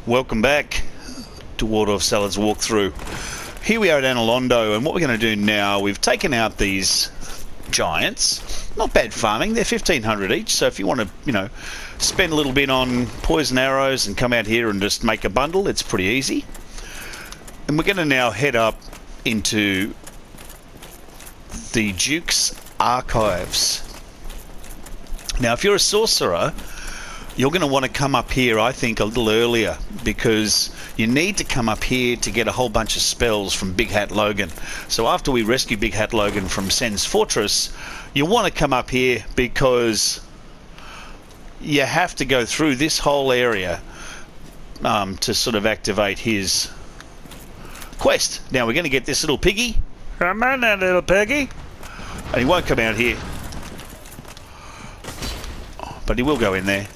Welcome back to Waldorf Salads Walkthrough. Here we are at Analondo, and what we're going to do now, we've taken out these giants. Not bad farming, they're 1,500 each, so if you want to, spend a little bit on poison arrows and come out here and just make a bundle, it's pretty easy. And we're going to now head up into the Duke's Archives. Now, if you're a sorcerer, you're going to want to come up here, I think, a little earlier, because you need to come up here to get a whole bunch of spells from Big Hat Logan. So after we rescue Big Hat Logan from Sen's Fortress, you want to come up here because you have to go through this whole area to sort of activate his quest. Now we're going to get this little piggy. Come on now, little piggy. And he won't come out here, but he will go in there.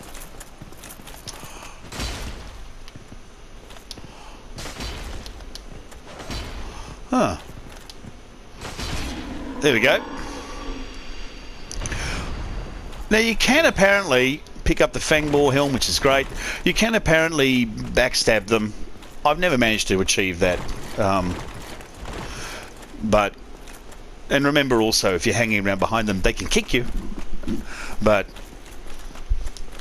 Huh. There we go. Now you can apparently pick up the Fangboar helm, which is great. You can apparently backstab them. I've never managed to achieve that. And remember also, if you're hanging around behind them, they can kick you. But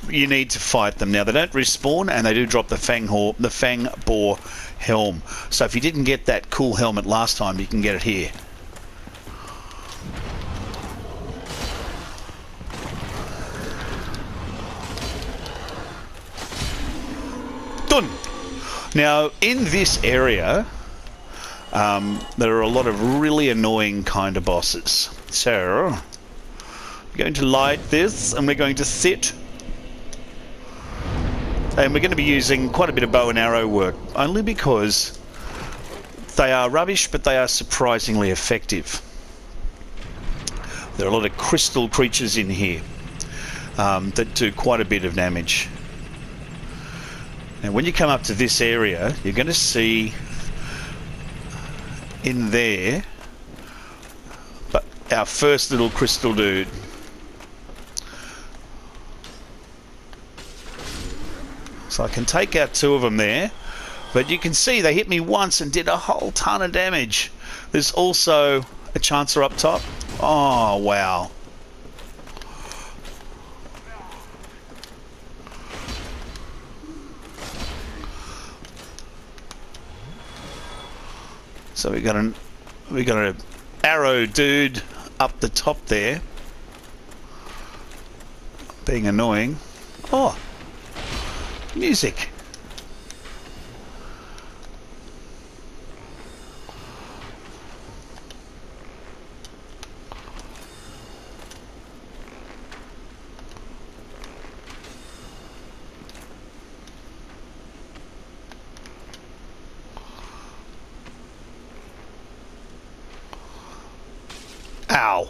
you need to fight them. Now, they don't respawn, and they do drop the Fangboar helm. So if you didn't get that cool helmet last time, you can get it here. Done. Now, in this area, there are a lot of really annoying kind of bosses. So, we're going to light this, and we're going to sit. And we're going to be using quite a bit of bow and arrow work, only because they are rubbish, but they are surprisingly effective. There are a lot of crystal creatures in here that do quite a bit of damage. Now, when you come up to this area, you're going to see in there our first little crystal dude. So I can take out two of them there, but you can see they hit me once and did a whole ton of damage. There's also a Chancer up top. Oh, wow. So we got an arrow dude up the top there, being annoying. Oh, music. Ow.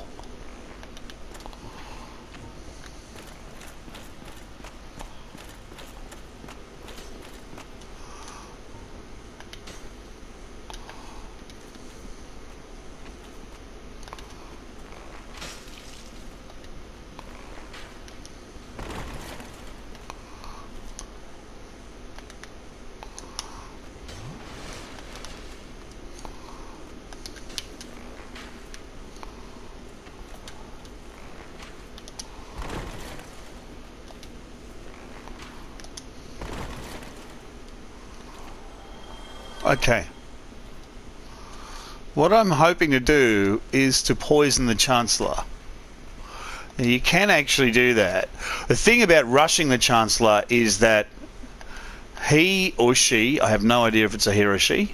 Okay. What I'm hoping to do is to poison the Chancellor. Now, you can actually do that. The thing about rushing the Chancellor is that he or she, I have no idea if it's a he or a she,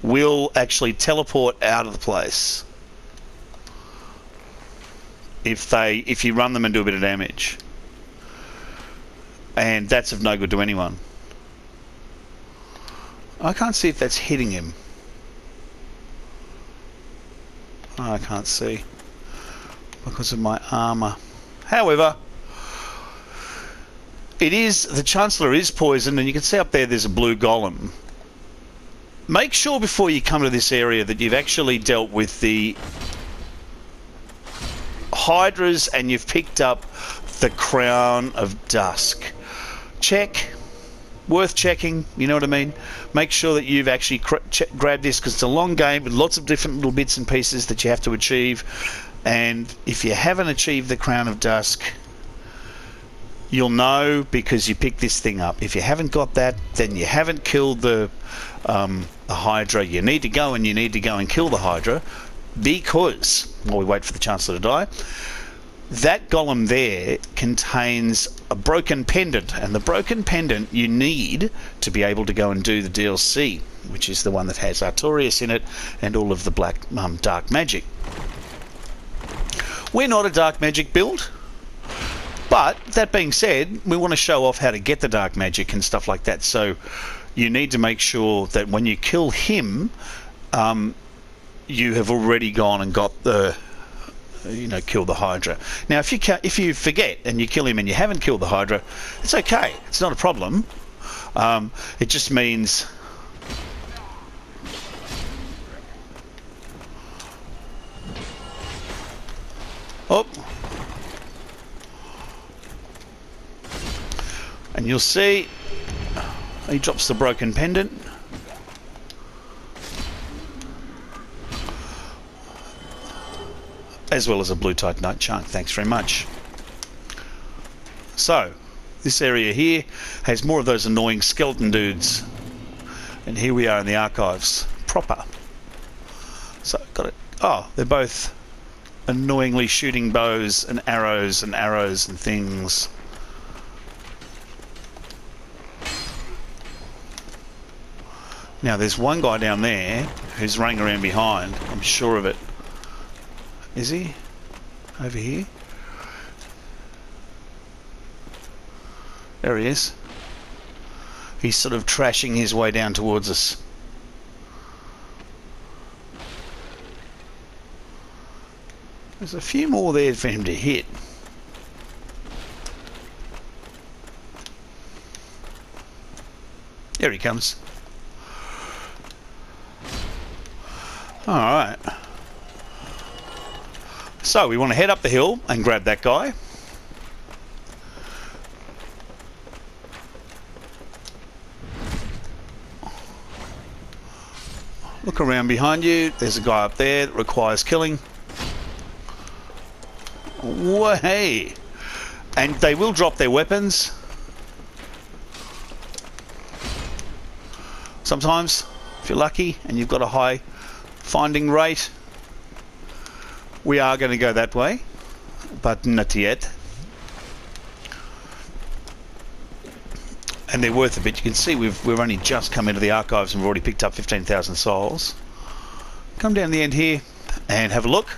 will actually teleport out of the place if you run them and do a bit of damage. And that's of no good to anyone. I can't see if that's hitting him. I can't see because of my armor. However, the Chancellor is poisoned, and you can see up there's a blue golem. Make sure before you come to this area that you've actually dealt with the Hydras and you've picked up the Crown of Dusk. check. Worth checking, you know what I mean? Make sure that you've actually grabbed this, because it's a long game with lots of different little bits and pieces that you have to achieve. And if you haven't achieved the Crown of Dusk, you'll know because you picked this thing up. If you haven't got that, then you haven't killed the Hydra. You need to go and kill the Hydra, because, while we wait for the Chancellor to die, that golem there contains a broken pendant, and the broken pendant you need to be able to go and do the DLC, which is the one that has Artorias in it and all of the dark magic. We're not a dark magic build, but that being said, we want to show off how to get the dark magic and stuff like that, so you need to make sure that when you kill him, you have already gone and got the kill the Hydra. Now, if you forget and you kill him and you haven't killed the Hydra, it's okay. It's not a problem. It just means and you'll see he drops the broken pendant. As well as a blue Titanite chunk. Thanks very much. So, this area here has more of those annoying skeleton dudes. And here we are in the archives. Proper. So, got it. Oh, they're both annoyingly shooting bows and arrows and things. Now, there's one guy down there who's running around behind. I'm sure of it. Is he? Over here? There he is. He's sort of trashing his way down towards us. There's a few more there for him to hit. There he comes. Alright. So we want to head up the hill and grab that guy. Look around behind you. There's a guy up there that requires killing. Way! And they will drop their weapons. Sometimes, if you're lucky and you've got a high finding rate. We are going to go that way, but not yet. And they're worth a bit. You can see we've only just come into the archives and we've already picked up 15,000 souls. Come down the end here and have a look.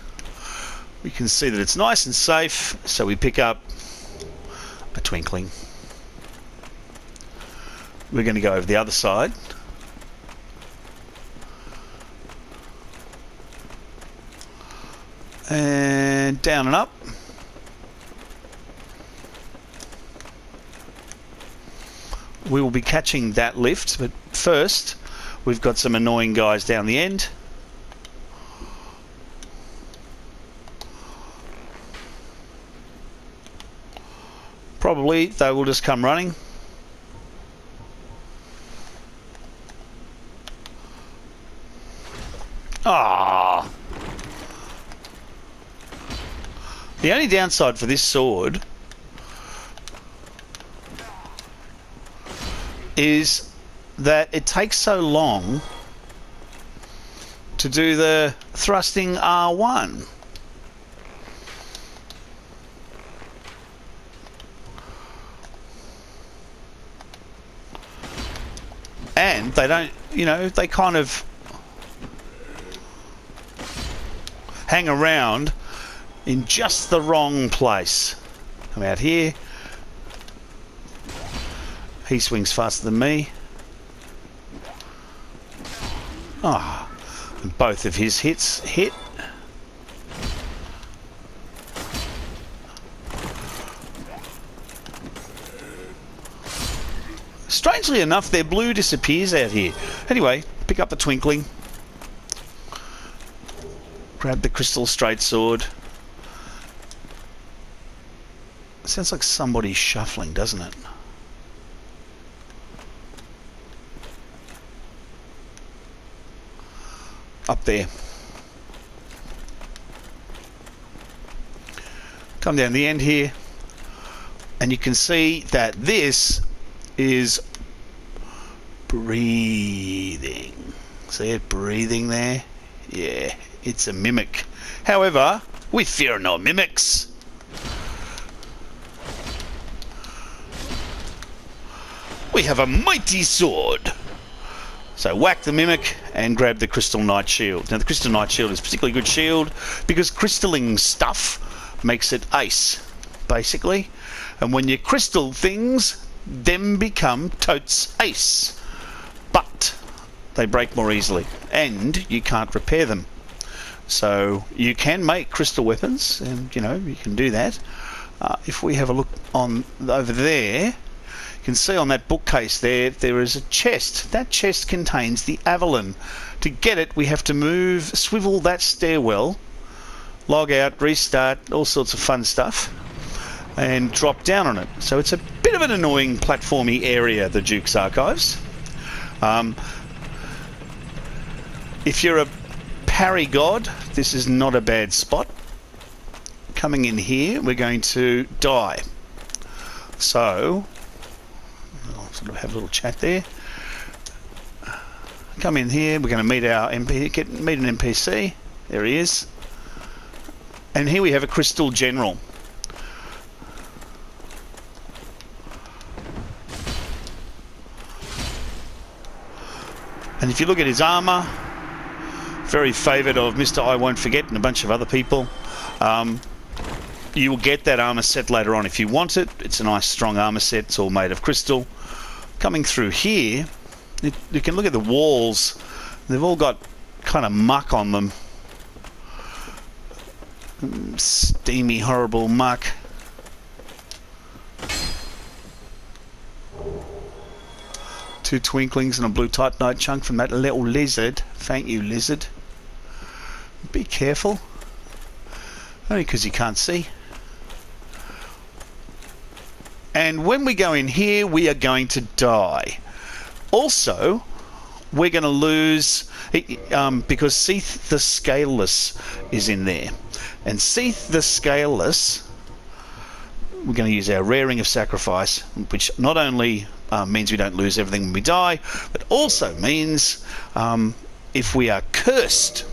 We can see that it's nice and safe, so we pick up a twinkling. We're going to go over the other side. And down and up. We will be catching that lift, but first we've got some annoying guys down the end. Probably they will just come running. Ah. The only downside for this sword is that it takes so long to do the thrusting R1. And they don't, they kind of hang around in just the wrong place. Come out here. He swings faster than me. Ah, and both of his hits hit. Strangely enough, their blue disappears out here. Anyway, pick up the twinkling. Grab the crystal straight sword. Sounds like somebody shuffling, doesn't it? up there. Come down the end here, and you can see that this is breathing. See it breathing there? Yeah, it's a mimic. However, we fear no mimics. We have a mighty sword. So whack the mimic and grab the crystal knight shield. Now the crystal knight shield is a particularly good shield because crystalling stuff makes it ace, basically. And when you crystal things, them become totes ace. But they break more easily and you can't repair them. So you can make crystal weapons, and you know, you can do that. If we have a look on over there, you can see on that bookcase there is a chest. That chest contains the Avalon. To get it, we have to swivel that stairwell, log out, restart, all sorts of fun stuff, and drop down on it. So it's a bit of an annoying platformy area, the Duke's Archives. If you're a parry god, this is not a bad spot. Coming in here, we're going to die. So I'll sort of have a little chat there. Come in here, we're going to meet our meet an NPC. There he is. And here we have a crystal general. And if you look at his armour, very favoured of Mr. I Won't Forget and a bunch of other people. You will get that armour set later on if you want it. It's a nice strong armour set. It's all made of crystal. Coming through here, you can look at the walls. They've all got kind of muck on them. Steamy, horrible muck. Two twinklings and a blue titanite chunk from that little lizard. Thank you, lizard. Be careful. Only because you can't see. And when we go in here, we are going to die. Also, we're going to lose because Seath the Scaleless is in there. And Seath the Scaleless, we're going to use our Rare Ring of Sacrifice, which not only means we don't lose everything when we die, but also means if we are cursed,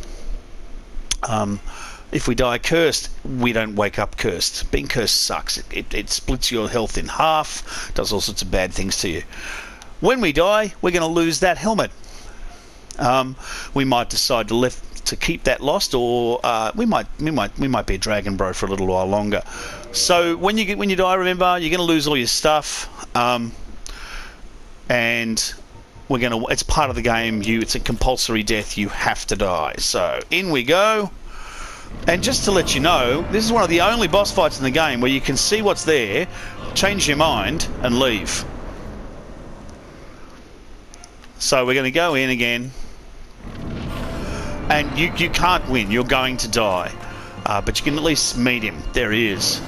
if we die cursed, we don't wake up cursed. Being cursed sucks. It splits your health in half, does all sorts of bad things to you. When we die, we're going to lose that helmet. We might decide to keep that lost, or we might be a dragon bro for a little while longer. So when you die, remember you're going to lose all your stuff, and it's part of the game. It's a compulsory death. You have to die. So in we go. And just to let you know, this is one of the only boss fights in the game where you can see what's there, change your mind, and leave. So we're going to go in again. And you can't win. You're going to die. But you can at least meet him. There he is.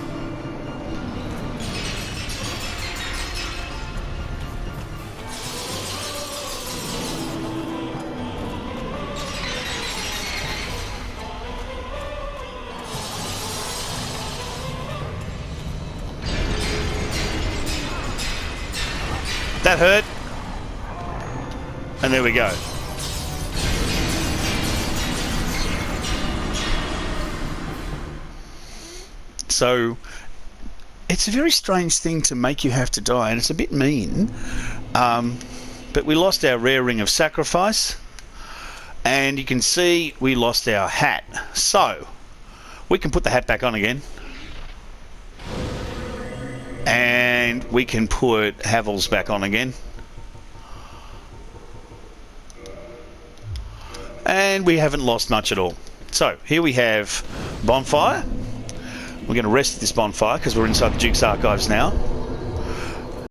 That hurt. And there we go. So it's a very strange thing to make you have to die, and it's a bit mean. But we lost our Rare Ring of Sacrifice, and you can see we lost our hat. So we can put the hat back on again. And we can put Havel's back on again. And we haven't lost much at all. So here we have bonfire. We're going to rest at this bonfire because we're inside the Duke's Archives now.